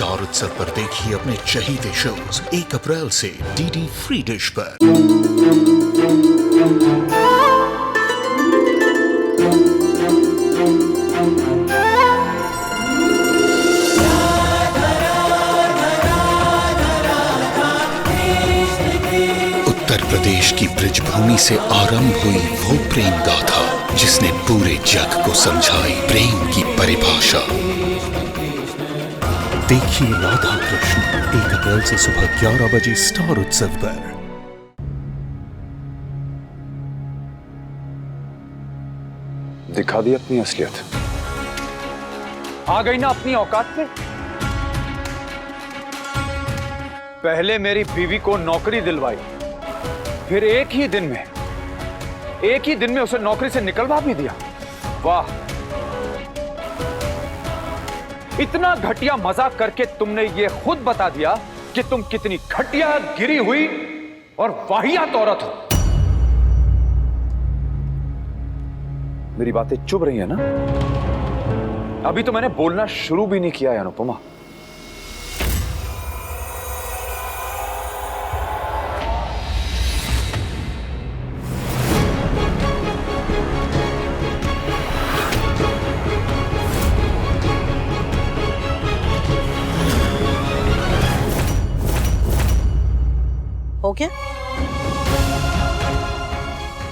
Star उत्सव पर देखिए अपने चहीते शोज 1 अप्रैल से डीडी फ्री डिश पर। उत्तर प्रदेश की ब्रजभूमि से आरंभ हुई वो प्रेम गाथा जिसने पूरे जग को समझाई प्रेम की परिभाषा। देखिए राधा कृष्ण 1 अप्रैल से सुबह 11 बजे स्टार उत्सव पर। दिखा दी अपनी असलियत। आ गई ना अपनी औकात पे। पहले मेरी बीवी को नौकरी दिलवाई, फिर एक ही दिन में उसे नौकरी से निकलवा भी दिया। वाह, इतना घटिया मजाक करके तुमने ये खुद बता दिया कि तुम कितनी घटिया, गिरी हुई और वाहियात औरत हो। मेरी बातें चुभ रही है ना? अभी तो मैंने बोलना शुरू भी नहीं किया है अनुपमा। हो गया?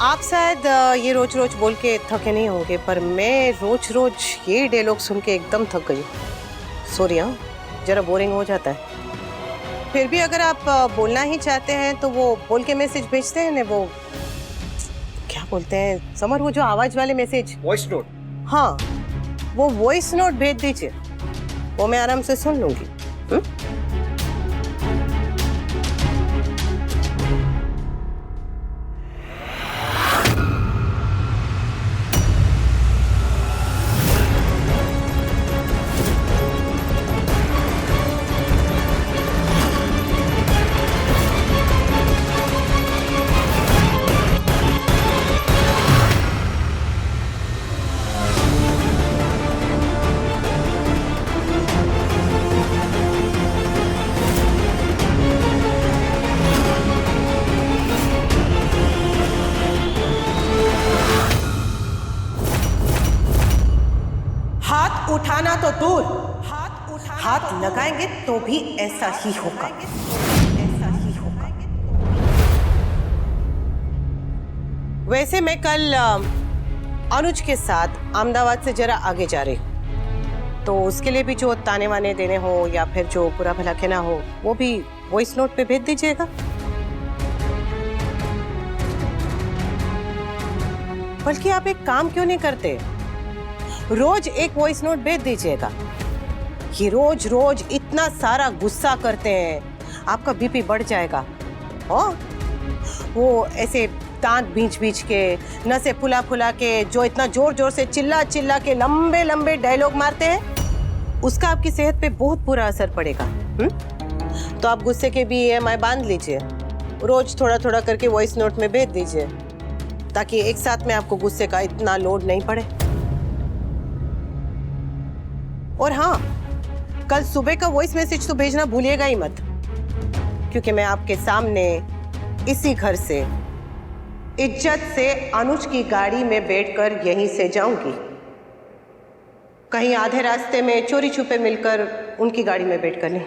आप शायद ये रोज रोज बोल के थके नहीं होंगे, पर मैं रोज रोज ये डायलॉग सुन के एकदम थक गई। सॉरी, हाँ, जरा बोरिंग हो जाता है। फिर भी अगर आप बोलना ही चाहते हैं तो वो बोल के मैसेज भेजते हैं ना, वो क्या बोलते हैं समर, वो जो आवाज वाले मैसेज, वॉइस नोट। हाँ, वो वॉइस नोट भेज दीजिए, वो मैं आराम से सुन लूंगी। उठाना तो दूर, हाथ लगाएंगे तो भी ऐसा ही होगा। वैसे मैं कल अनुज के साथ अहमदाबाद से जरा आगे जा रही हूँ, तो उसके लिए भी जो ताने वाने देने हो या फिर जो बुरा भला कहना हो वो भी वॉइस नोट पे भेज दीजिएगा। बल्कि आप एक काम क्यों नहीं करते, रोज एक वॉइस नोट भेज दीजिएगा। ये रोज रोज इतना सारा गुस्सा करते हैं, आपका बीपी बढ़ जाएगा। वो ऐसे दांत बीच के, नसें फुला फुला के, जो इतना जोर जोर से चिल्ला चिल्ला के लंबे लंबे डायलॉग मारते हैं, उसका आपकी सेहत पे बहुत बुरा असर पड़ेगा। तो आप गुस्से के भी EMI बांध लीजिए, रोज थोड़ा थोड़ा करके वॉइस नोट में भेज दीजिए, ताकि एक साथ में आपको गुस्से का इतना लोड नहीं पड़े। और हाँ, कल सुबह का वॉइस मैसेज तो भेजना भूलिएगा ही मत, क्योंकि मैं आपके सामने इसी घर से इज्जत से अनुज की गाड़ी में बैठकर यहीं से जाऊंगी। कहीं आधे रास्ते में चोरी छुपे मिलकर उनकी गाड़ी में बैठकर नहीं।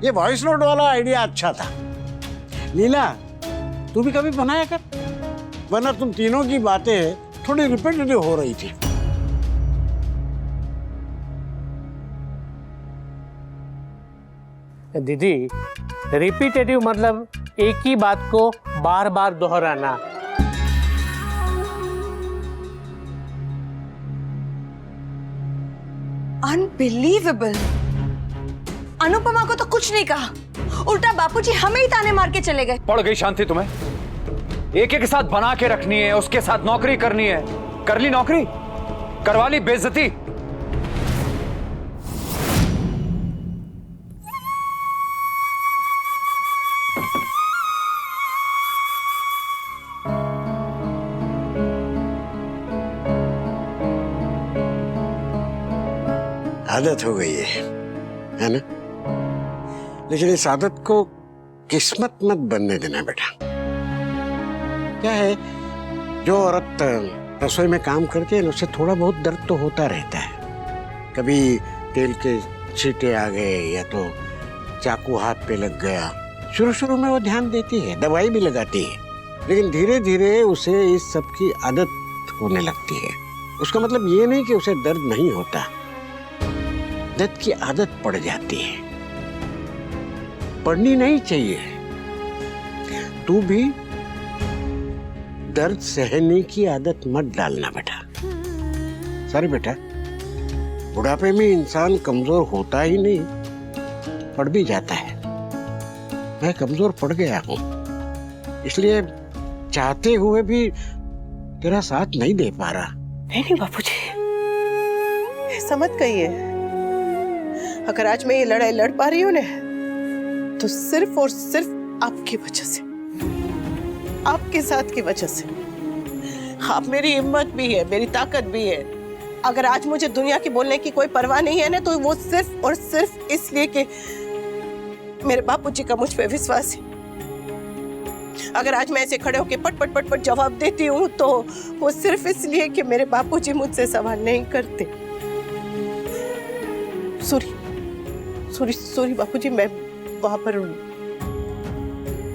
ये वॉइस नोट वाला आइडिया अच्छा था। लीला, तू भी कभी बनाया कर, वरना तुम तीनों की बातें थोड़ी रिपीटेटिव हो रही थी। दीदी, रिपीटेटिव मतलब एक ही बात को बार बार दोहराना। अनबिलीवेबल। अनुपमा को तो कुछ नहीं कहा, उल्टा बापूजी हमें ही ताने मार के चले गए। पड़ गई शांति तुम्हें? एक एक साथ बना के रखनी है, उसके साथ नौकरी करनी है। कर ली नौकरी, करवा ली बेइज्जती। आदत हो गई है ना? लेकिन इस आदत को किस्मत मत बनने देना बेटा। क्या है, जो औरत रसोई में काम करती है उससे थोड़ा बहुत दर्द तो होता रहता है। कभी तेल के छींटे आ गए या तो चाकू हाथ पे लग गया। शुरू शुरू में वो ध्यान देती है, दवाई भी लगाती है, लेकिन धीरे धीरे उसे इस सब की आदत होने लगती है। उसका मतलब ये नहीं कि उसे दर्द नहीं होता, दर्द की आदत पड़ जाती है। पड़नी नहीं चाहिए। तू भी दर्द सहने की आदत मत डालना बेटा। सॉरी बेटा, बुढ़ापे में इंसान कमजोर होता ही नहीं, पड़ भी जाता है। मैं कमजोर पड़ गया हूं, इसलिए चाहते हुए भी तेरा साथ नहीं दे पा रहा। नहीं बापूजी, ऐसा मत कहिए। अगर आज मैं ये लड़ाई लड़ पा रही हूँ ना, तो सिर्फ और सिर्फ आपकी वजह से, आपके साथ की वजह से। आप मेरी हिम्मत भी है, मेरी ताकत भी है। अगर आज मुझे दुनिया की बोलने की कोई परवाह नहीं है ना, तो वो सिर्फ और सिर्फ इसलिए कि मेरे बापूजी का मुझ पे विश्वास है। अगर आज मैं ऐसे खड़े होकर पट पट पट पट जवाब देती हूँ, तो वो सिर्फ इसलिए कि मेरे बापूजी मुझसे सवाल नहीं करते। सॉरी सॉरी सॉरी बापूजी, मैं वहां पर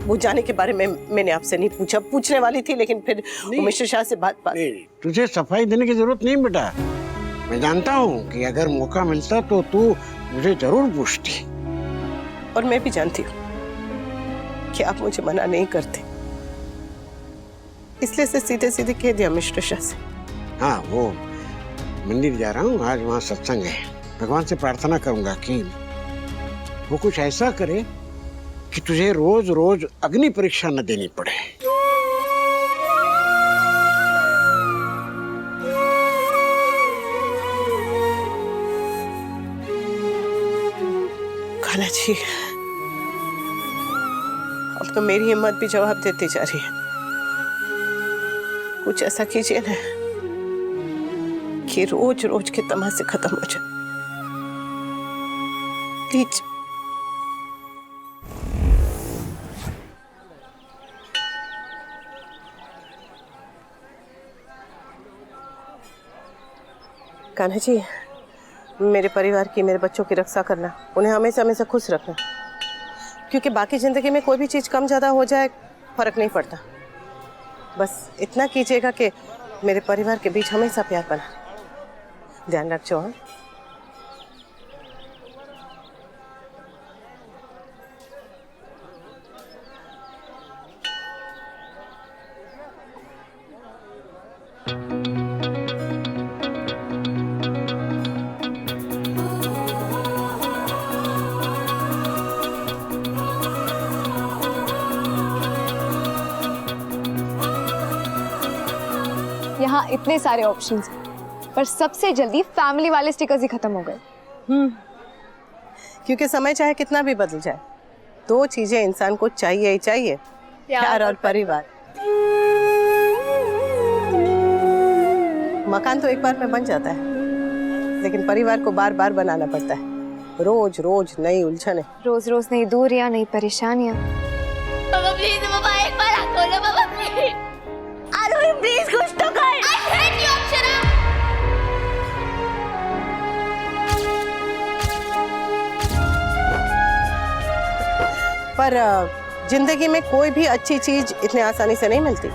वो जाने के बारे में मैंने आपसे नहीं पूछा, पूछने वाली थी, लेकिन फिर मिश्र शाह से बात तुझे सफाई देने की जरूरत नहीं बेटा। मैं जानता हूँ कि अगर मौका मिलता तो तू मुझे जरूर पूछती। और मैं भी जानती हूँ कि आप मुझे मना नहीं करते, इसलिए से सीधे सीधे कह दिया मिश्र शाह से। हाँ, वो मंदिर जा रहा हूँ, आज वहाँ सत्संग है। भगवान से प्रार्थना करूंगा कि वो कुछ ऐसा करे कि तुझे रोज रोज अग्नि परीक्षा न देनी पड़े। खाला जी, अब तो मेरी हिम्मत भी जवाब देती जा रही है। कुछ ऐसा कीजिए ना कि रोज रोज के तमाशे खत्म हो जाए, प्लीज। कान्हा जी, मेरे परिवार की, मेरे बच्चों की रक्षा करना, उन्हें हमेशा हमेशा खुश रखना, क्योंकि बाकी जिंदगी में कोई भी चीज़ कम ज़्यादा हो जाए फर्क नहीं पड़ता। बस इतना कीजिएगा कि मेरे परिवार के बीच हमेशा प्यार बना। ध्यान रखो। हाँ, यहाँ इतने सारे ऑप्शंस हैं, पर सबसे जल्दी फैमिली वाले स्टिकर्स ही खत्म हो गए। क्योंकि समय चाहे कितना भी बदल जाए, दो चीजें इंसान को चाहिए ही चाहिए, प्यार और परिवार। मकान तो एक बार में बन जाता है, लेकिन परिवार को बार बार बनाना पड़ता है। रोज रोज नई उलझने, रोज रोज नई दूरियां, नई परेशानियां। पापा प्लीज, पापा एक बार आंख खोलो पापा प्लीज। आरोही प्लीज कुछ तो कर। I hate you Akshara. पर जिंदगी में कोई भी अच्छी चीज इतने आसानी से नहीं मिलती।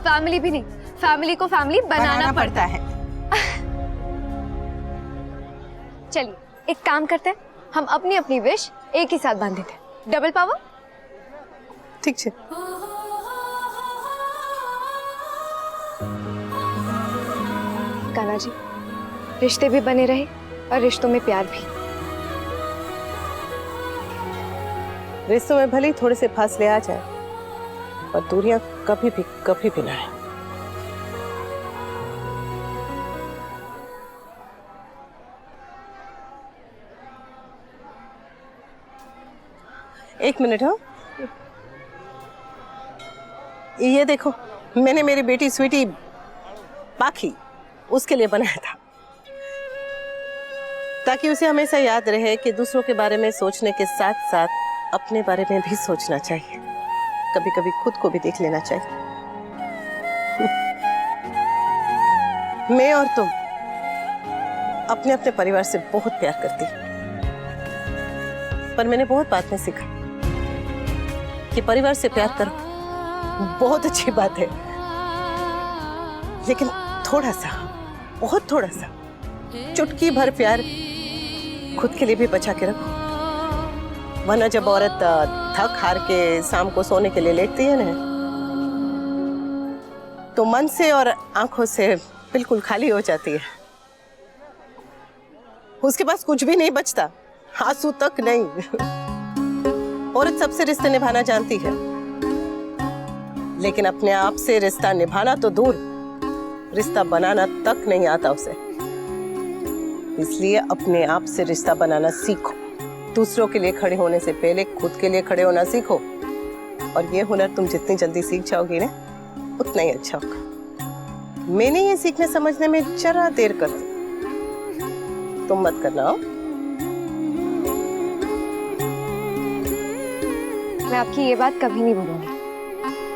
फैमिली भी नहीं, फैमिली को फैमिली बनाना पड़ता है। चलिए एक काम करते हैं, हम अपनी अपनी विश एक ही साथ बांध देते हैं। Double power. ठीक है। कान्हा जी, रिश्ते भी बने रहे और रिश्तों में प्यार भी। रिश्तों में भले ही थोड़े से फासले आ जाए, पर दूरियां कभी भी ना आए। एक मिनट। हाँ, ये देखो, मैंने मेरी बेटी स्वीटी पाखी उसके लिए बनाया था। ताकि उसे हमेशा याद रहे कि दूसरों के बारे में सोचने के साथ साथ अपने बारे में भी सोचना चाहिए। कभी कभी खुद को भी देख लेना चाहिए। मैं और तुम अपने अपने परिवार से बहुत प्यार करती हैं, पर मैंने बहुत बात में सीखा कि परिवार से प्यार करो बहुत अच्छी बात है, लेकिन थोड़ा सा, बहुत थोड़ा सा, चुटकी भर प्यार खुद के लिए भी बचा के रखो। वरना जब औरत थक हार के शाम को सोने के लिए लेटती है ना, तो मन से और आंखों से बिल्कुल खाली हो जाती है। उसके पास कुछ भी नहीं बचता, आंसू तक नहीं। औरत सबसे रिश्ते निभाना जानती है, लेकिन अपने आप से रिश्ता निभाना तो दूर, रिश्ता बनाना तक नहीं आता उसे। इसलिए अपने आप से रिश्ता बनाना सीखो। दूसरों के लिए खड़े होने से पहले खुद के लिए खड़े होना सीखो, और ये हुनर तुम जितनी जल्दी सीख जाओगी ना, उतना ही अच्छा होगा। मैंने ये सीखने समझने में जरा देर कर दी, तुम मत करना। मैं आपकी ये बात कभी नहीं भूलूंगी।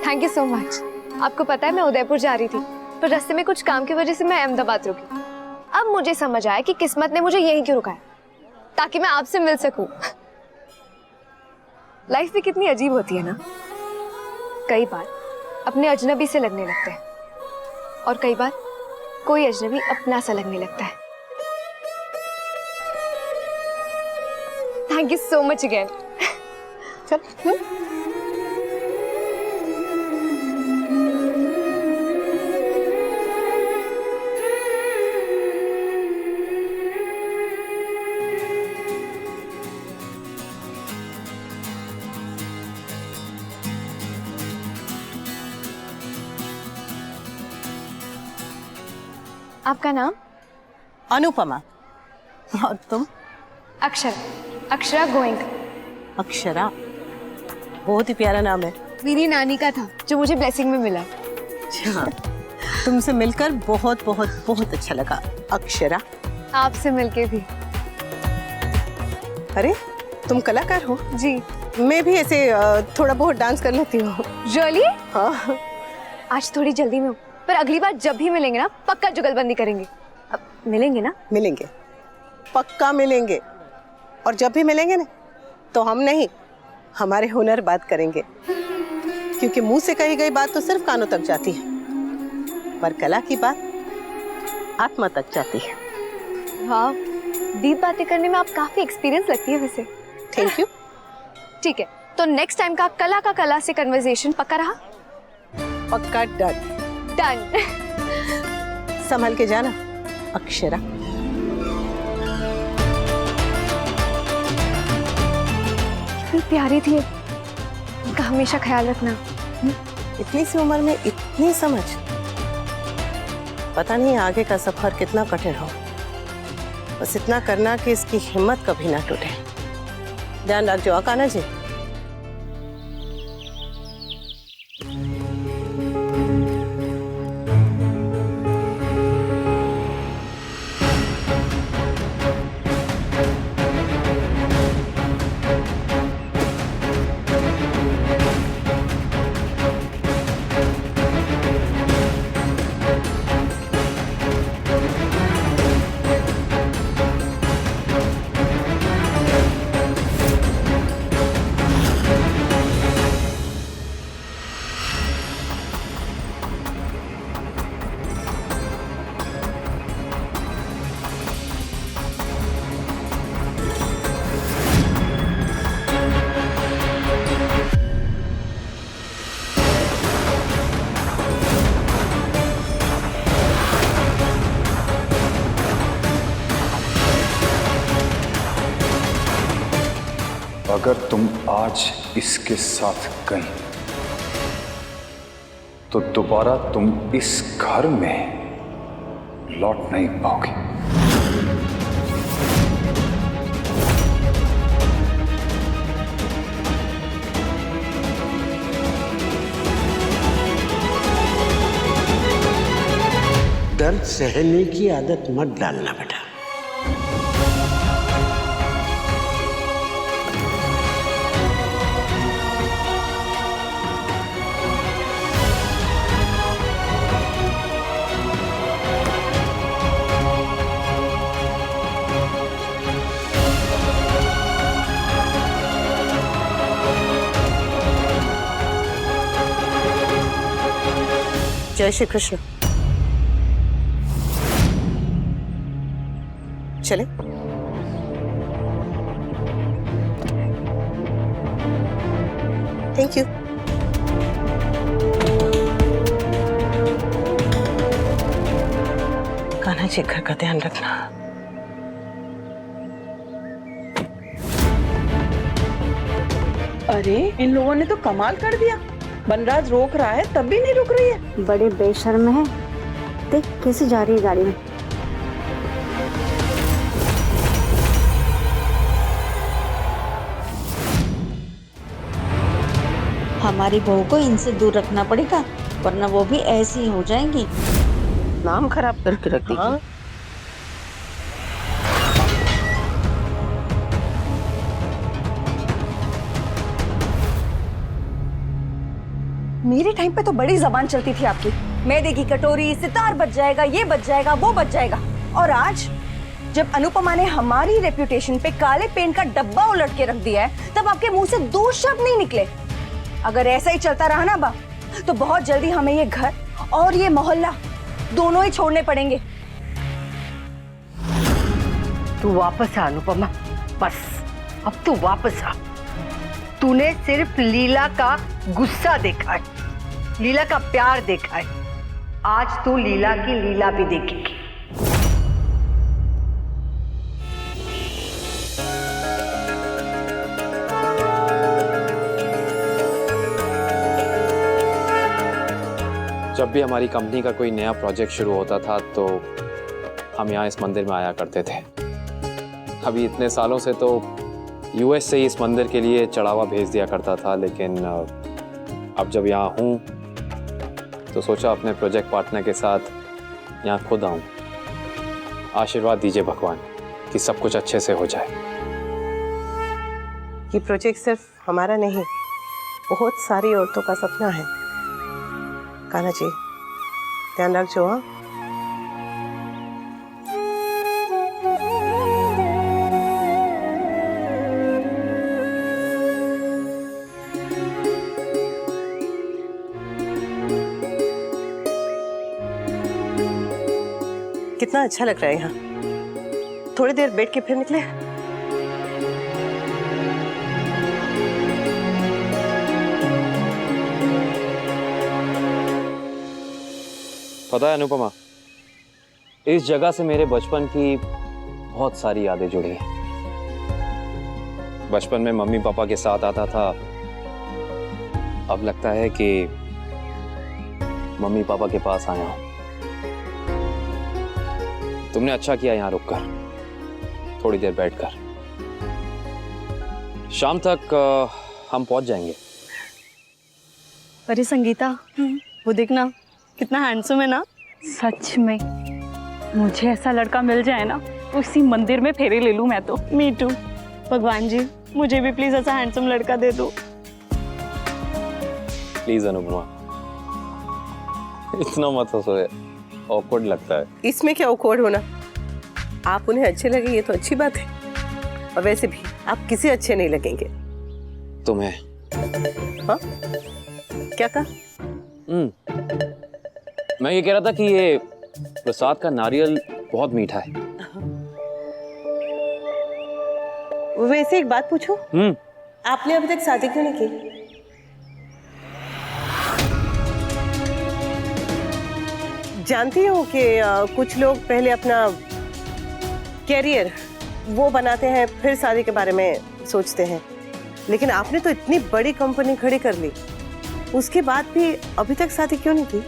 Thank you so much. आपको पता है मैं उदयपुर जा रही थी, पर रास्ते में कुछ काम की वजह से मैं अहमदाबाद रुकी। अब मुझे समझ आया कि किस्मत ने मुझे यहीं क्यों रुकाया, ताकि मैं आपसे मिल सकूं। लाइफ भी कितनी अजीब होती है ना। कई बार अपने अजनबी से लगने लगते हैं, और कई बार कोई अजनबी अपना सा लगने लगता है। Thank you so much again. चल। आपका नाम? अनुपमा। और तुम? अक्षरा। अक्षरा गोइंग। अक्षरा, बहुत ही प्यारा नाम है। मेरी नानी का था, जो मुझे ब्लेसिंग में मिला। अच्छा, तुमसे मिलकर बहुत बहुत बहुत अच्छा लगा अक्षरा। आपसे मिलके भी। अरे, तुम कलाकार हो? जी। मैं भी ऐसे थोड़ा बहुत डांस कर लेती हूँ। रियली? हाँ। आज थोड़ी जल्दी में हूँ, पर अगली बार जब भी मिलेंगे ना, पक्का जुगलबंदी करेंगे। अब मिलेंगे ना? मिलेंगे, पक्का मिलेंगे। और जब भी मिलेंगे ना, तो हम नहीं, हमारे हुनर बात करेंगे। क्योंकि मुंह से कही गई बात तो सिर्फ कानों तक जाती है, पर कला की बात आत्मा तक जाती है। वाह, डीप बातें करने में आप काफी एक्सपीरियंस लगती है वैसे। Thank you. ठीक है, तो नेक्स्ट टाइम का कला से कन्वर्सेशन पक्का रहा? पक्का। डन। डन। संभल के जाना अक्षरा। कितनी प्यारी थी, उनका हमेशा ख्याल रखना। इतनी सी उम्र में इतनी समझ, पता नहीं आगे का सफर कितना कठिन हो। बस इतना करना कि इसकी हिम्मत कभी ना टूटे। ध्यान रखो अकाना जी। अगर तुम आज इसके साथ गई तो दोबारा तुम इस घर में लौट नहीं पाओगी। दर्द सहने की आदत मत डालना बेटा। जय श्री कृष्ण। चले। Thank you. कान्हा जी, घर का ध्यान रखना। अरे इन लोगों ने तो कमाल कर दिया। बनराज रोक रहा है तब भी नहीं रुक रही है। बड़े बेशर्म है। देख कैसे जा रही है गाड़ी में। हमारी बहू को इनसे दूर रखना पड़ेगा, वरना वो भी ऐसी ही हो जाएंगी। नाम खराब करके रख देगी। हाँ? मेरे टाइम पे तो बड़ी जबान चलती थी आपकी। मैदे की कटोरी, सितार बच जाएगा, ये बच जाएगा, वो बच जाएगा। और आज जब अनुपमा ने हमारी रेप्यूटेशन पे काले पेंट का डब्बा उलट के रख दिया है, तब आपके मुंह से दो शब्द नहीं निकले। अगर ऐसा ही चलता रहा ना बा, तो बहुत जल्दी हमें ये घर और ये मोहल्ला दोनों ही छोड़ने पड़ेंगे। तू वापस आ अनुपमा, बस अब तू वापस आ। तूने सिर्फ लीला का गुस्सा देखा है, लीला का प्यार देखा है। आज तू लीला की लीला भी देखेगी। जब भी हमारी कंपनी का कोई नया प्रोजेक्ट शुरू होता था तो हम यहाँ इस मंदिर में आया करते थे। अभी इतने सालों से तो यूएस से ही इस मंदिर के लिए चढ़ावा भेज दिया करता था, लेकिन अब जब यहाँ हूँ तो सोचा अपने प्रोजेक्ट पार्टनर के साथ यहाँ खुद आऊँ। आशीर्वाद दीजिए भगवान कि सब कुछ अच्छे से हो जाए। ये प्रोजेक्ट सिर्फ हमारा नहीं, बहुत सारी औरतों का सपना है। कान्हा जी, ध्यान रखो। हाँ, कितना अच्छा लग रहा है यहाँ। थोड़ी देर बैठ के फिर निकले। पता है अनुपमा, इस जगह से मेरे बचपन की बहुत सारी यादें जुड़ी हैं। बचपन में मम्मी पापा के साथ आता था, अब लगता है कि मम्मी पापा के पास आया हूं। तुमने अच्छा किया यहाँ रुककर, थोड़ी देर बैठकर। शाम तक हम पहुंच जाएंगे। अरे संगीता, वो देखना कितना हैंडसम है ना। सच में मुझे ऐसा लड़का मिल जाए ना, उसी मंदिर में फेरे ले लूं मैं तो। Me too. भगवान जी, मुझे भी प्लीज ऐसा हैंडसम लड़का दे दो। प्लीज अनुपमा, इतना मत हंसो, ऑकवर्ड लगता है। इसमें क्या ऑकवर्ड होना? आप उन्हें अच्छे लगे ये तो अच्छी बात है, और वैसे भी आप किसी अच्छे नहीं लगेंगे। तुम्हें? हाँ, क्या कहा? मैं ये कह रहा था कि ये प्रसाद का नारियल बहुत मीठा है। वैसे एक बात पूछूं? आपने अभी तक शादी क्यों नहीं की? जानती हूँ कि कुछ लोग पहले अपना कैरियर वो बनाते हैं, फिर शादी के बारे में सोचते हैं, लेकिन आपने तो इतनी बड़ी कंपनी खड़ी कर ली, उसके बाद भी अभी तक शादी क्यों नहीं की?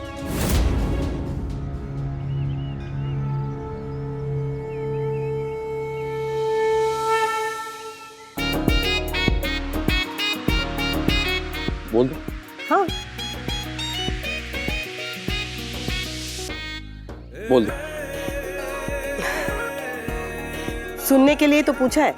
बोल दो। हाँ, बोल दो। सुनने के लिए तो पूछा है।